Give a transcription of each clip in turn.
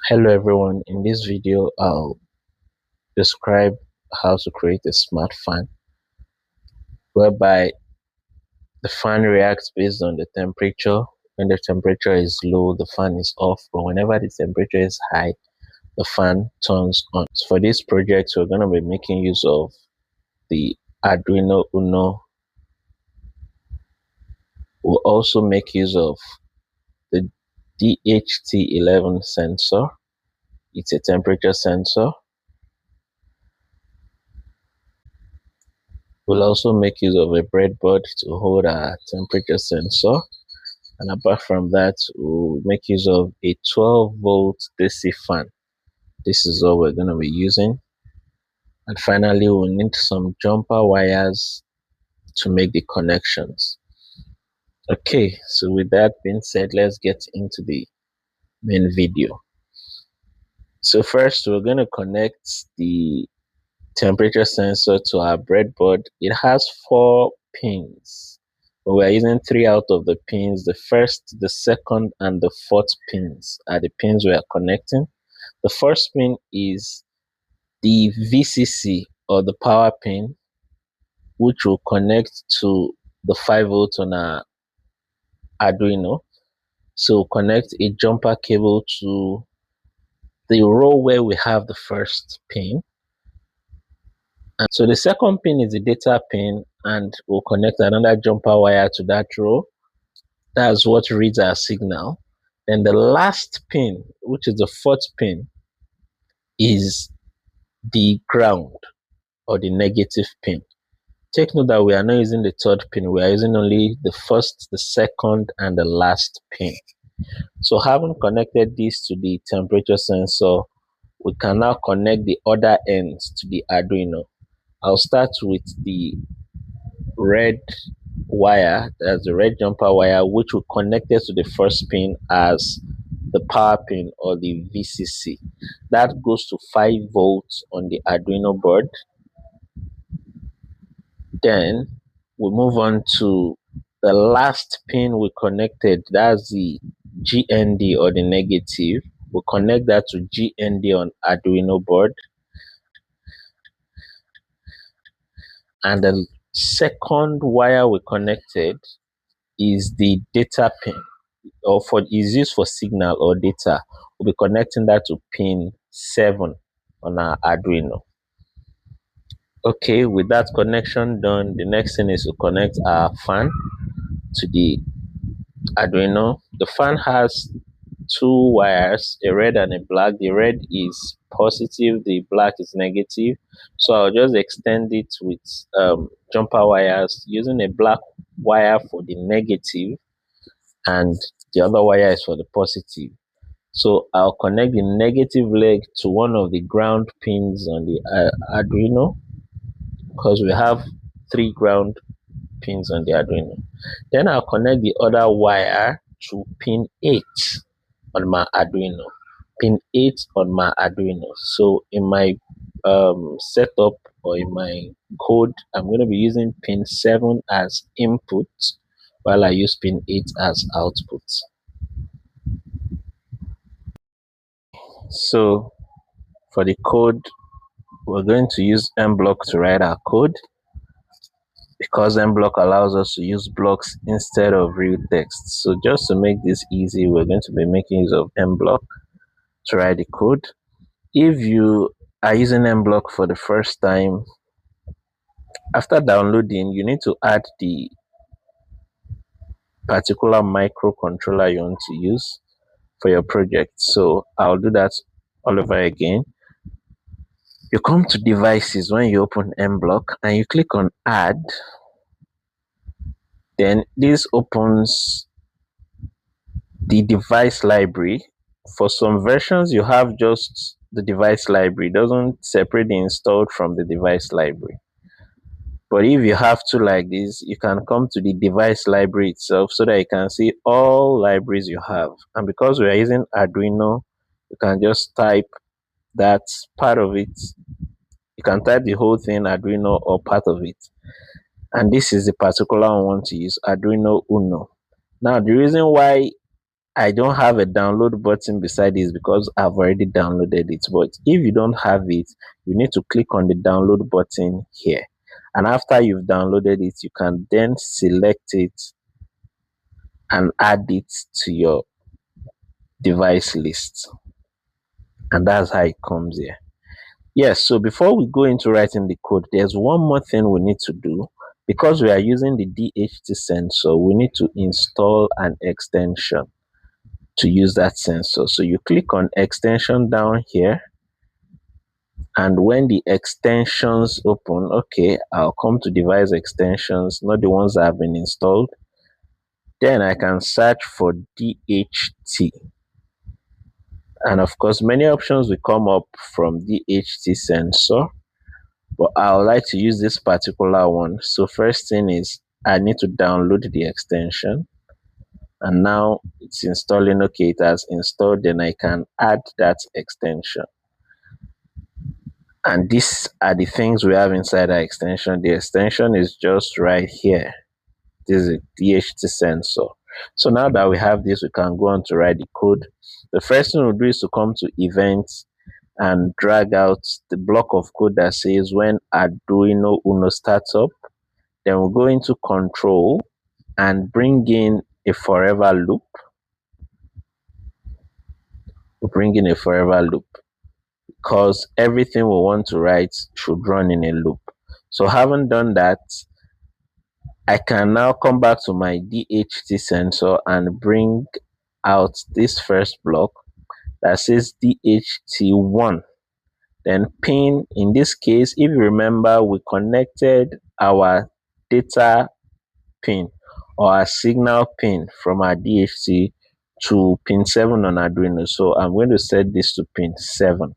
Hello everyone, in this video I'll describe how to create a smart fan whereby the fan reacts based on the temperature. When the temperature is low, the fan is off, but whenever the temperature is high, the fan turns on. So for this project, we're going to be making use of the Arduino Uno. We'll also make use of the DHT11 sensor. It's a temperature sensor. We'll also make use of a breadboard to hold our temperature sensor. And apart from that, we'll make use of a 12-volt DC fan. This is all we're going to be using. And finally, we'll need some jumper wires to make the connections. Okay, so with that being said, let's get into the main video. So first, we're going to connect the temperature sensor to our breadboard. It has 4 pins, but we're using 3 out of the pins. The first, the second, and the fourth pins are the pins we are connecting. The first pin is the VCC, or the power pin, which will connect to the 5 volts on our Arduino. So connect a jumper cable to the row where we have the first pin. And so the second pin is the data pin, and we'll connect another jumper wire to that row. That's what reads our signal. Then the last pin, which is the fourth pin, is the ground, or the negative pin. Take note that we are not using the third pin. We are using only the first, the second, and the last pin. So having connected this to the temperature sensor, we can now connect the other ends to the Arduino. I'll start with the red wire, that's the red jumper wire, which will connect it to the first pin as the power pin, or the VCC. That goes to 5 volts on the Arduino board. Then we move on to the last pin we connected, that's the GND, or the negative. We'll connect that to GND on Arduino board. And the second wire we connected is the data pin, or is used for signal or data. We'll be connecting that to pin 7 on our Arduino. Okay, with that connection done, the next thing is to connect our fan to the Arduino. The fan has 2 wires, a red and a black. The red is positive, the black is negative. So I'll just extend it with jumper wires, using a black wire for the negative and the other wire is for the positive. So I'll connect the negative leg to one of the ground pins on the Arduino, because we have 3 ground pins on the Arduino. Then I'll connect the other wire to pin 8 on my Arduino. Pin 8 on my Arduino. So in my setup, or in my code, I'm going to be using pin 7 as input, while I use pin 8 as output. So for the code, we're going to use mblock to write our code, because mblock allows us to use blocks instead of real text. So just to make this easy, we're going to be making use of mblock to write the code. If you are using mblock for the first time, after downloading, you need to add the particular microcontroller you want to use for your project. So I'll do that all over again. You come to devices when you open mblock, and you click on add. Then this opens the device library. For some versions, you have just the device library. It doesn't separate the installed from the device library. But if you have to like this, you can come to the device library itself, so that you can see all libraries you have. And because we are using Arduino, you can just type that part of it. You can type the whole thing, Arduino, or part of it. And this is the particular one I want to use, Arduino Uno. Now, the reason why I don't have a download button beside this because I've already downloaded it. But if you don't have it, you need to click on the download button here. And after you've downloaded it, you can then select it and add it to your device list. And that's how it comes here. Yes, so before we go into writing the code, there's one more thing we need to do. Because we are using the DHT sensor, we need to install an extension to use that sensor. So you click on extension down here, and when the extensions open, okay, I'll come to device extensions, not the ones that have been installed. Then I can search for DHT. And of course, many options will come up from DHT sensor, but I would like to use this particular one. So first thing is I need to download the extension, and now it's installing. Okay, it has installed. Then I can add that extension, and these are the things we have inside our extension. The extension is just right here. This is a DHT sensor. So now that we have this, we can go on to write the code. The first thing we'll do is to come to events and drag out the block of code that says when Arduino Uno starts up. Then we'll go into control and bring in a forever loop. We'll bring in a forever loop because everything we want to write should run in a loop. So having done that, I can now come back to my DHT sensor and bring out this first block that says DHT1. Then pin, in this case, if you remember, we connected our data pin or a signal pin from our DHT to pin 7 on Arduino. So I'm going to set this to pin 7.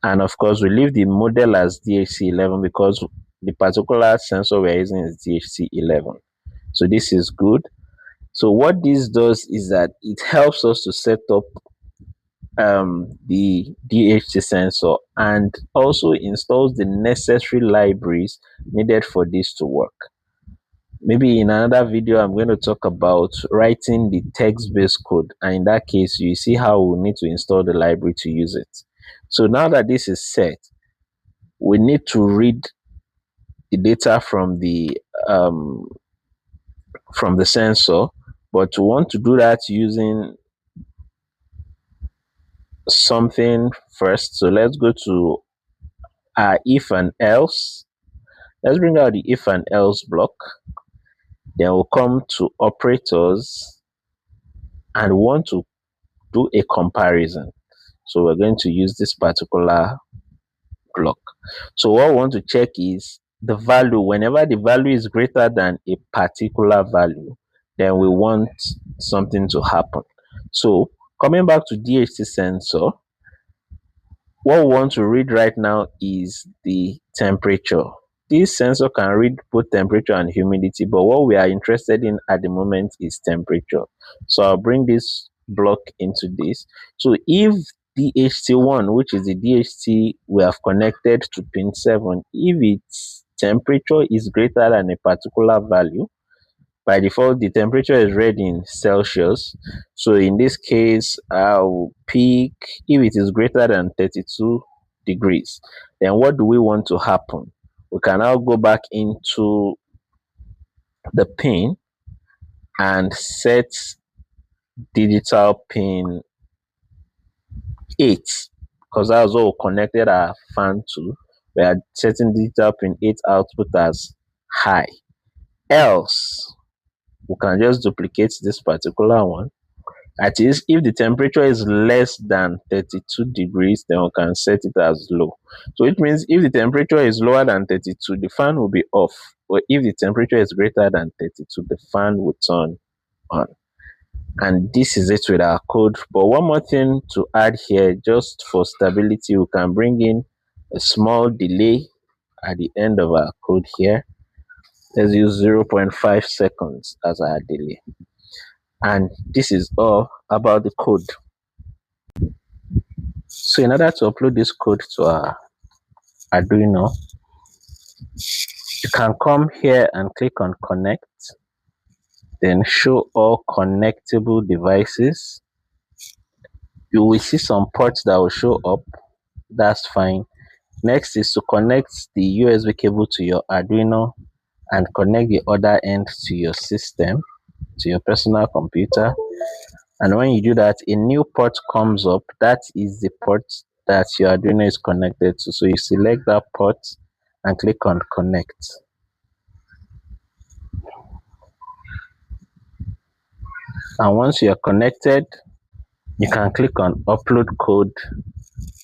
And of course, we leave the model as DHT11 because the particular sensor we're using is DHT11. So this is good. So what this does is that it helps us to set up the DHT sensor and also installs the necessary libraries needed for this to work. Maybe in another video, I'm going to talk about writing the text-based code. And in that case, you see how we need to install the library to use it. So now that this is set, we need to read the data from the sensor, but we want to do that using something first. So let's go to our if and else. Let's bring out the if and else block. Then we'll come to operators and want to do a comparison. So we're going to use this particular block. So what we want to check is the value. Whenever the value is greater than a particular value, then we want something to happen. So coming back to DHT sensor, what we want to read right now is the temperature. This sensor can read both temperature and humidity, but what we are interested in at the moment is temperature. So I'll bring this block into this. So if DHT1, which is the DHT we have connected to pin 7, if its temperature is greater than a particular value, by default the temperature is read in Celsius. So in this case, I'll pick if it is greater than 32 degrees. Then what do we want to happen? We can now go back into the pin and set digital pin 8, because that's what we connected our fan to. We are setting digital pin 8 output as high. Else, we can just duplicate this particular one. That is, if the temperature is less than 32 degrees, then we can set it as low. So it means if the temperature is lower than 32, the fan will be off. But if the temperature is greater than 32, the fan will turn on. And this is it with our code. But one more thing to add here, just for stability, we can bring in a small delay at the end of our code here. Let's use 0.5 seconds as our delay. And this is all about the code. So in order to upload this code to our Arduino, you can come here and click on connect. Then show all connectable devices. You will see some ports that will show up. That's fine. Next is to connect the USB cable to your Arduino and connect the other end to your system, to your personal computer. And when you do that, a new port comes up. That is the port that your Arduino is connected to. So you select that port and click on connect. And once you are connected, you can click on upload code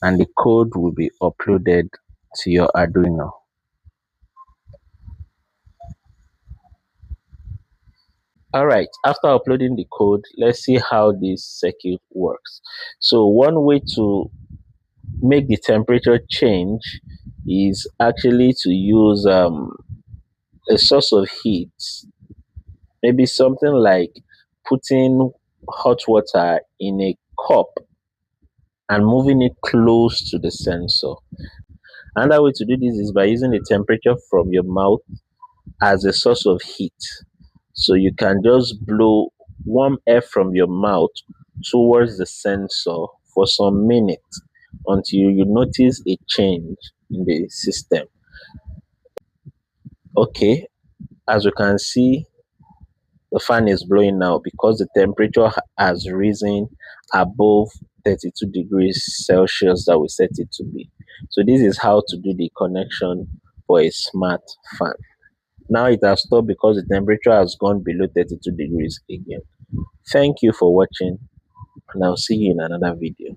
and the code will be uploaded to your Arduino. Alright, after uploading the code, let's see how this circuit works. So one way to make the temperature change is actually to use a source of heat, maybe something like putting hot water in a cup and moving it close to the sensor. Another way to do this is by using the temperature from your mouth as a source of heat. So you can just blow warm air from your mouth towards the sensor for some minutes until you notice a change in the system. Okay, as you can see, the fan is blowing now because the temperature has risen above 32 degrees Celsius that we set it to be. So this is how to do the connection for a smart fan. Now it has stopped because the temperature has gone below 32 degrees again. Thank you for watching, and I'll see you in another video.